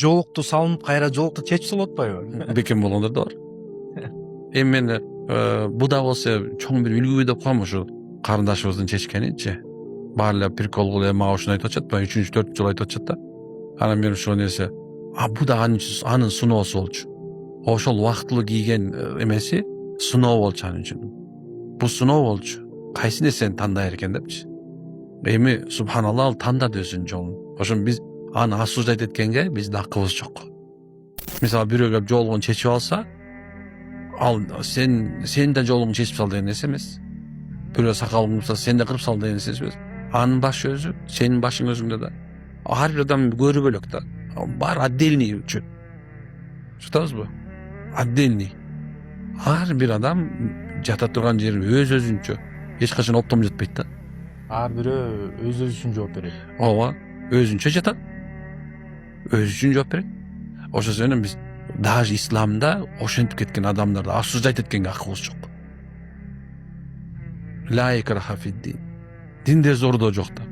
жолукту салынып кайра жолукту чечсе болот атпайбы? Бекем болгондор да бар. Эми мен бу да болсо чоң бир үлгү деп коем ушу карындашыбыздын чечкеничи. Баары эле прикол кылып мага ушуну айтып атышат, 3-4 жолу айтып атышат да. Анан мен ошол нерсе, бу да анын суноосу болчу. Ошол убактылуу кийген эмеси суноо болчу анын үчүн. Бу суноо болчу. Кайсы нерсени тандайр экен депчи. Эми субханалла ал тандады өзүнүн жолун. Ошон биз аны осуждать эткенге бизде акыбыз жок. Мисалы бирөө келип жолугун чечип алса, ал сен да жолуңду чечип сал деген нерсе эмес. Бирөө сакалын кырса сен да кырып сал деген нерсе эмес. Анын башы өзү, сенин башың өзүңдө да. Ар бир адам көрү бөлөк да. Баары отдельный үчүн. Чытабызбы? Отдельный. Ар бир адам жата турган жери өз өзүнчө. Эч качан оптом жатпайт да. Ар бирөө өз үчүн жооп берет. Ооба, өзүнчө жатат. Өзү үчүн жооп берет. Ошол себептен биз даже исламда ошентип кеткен адамдарды осуждать эткенге акыбыз жок. Ла икраха фид дин. Динде зордоо жок да.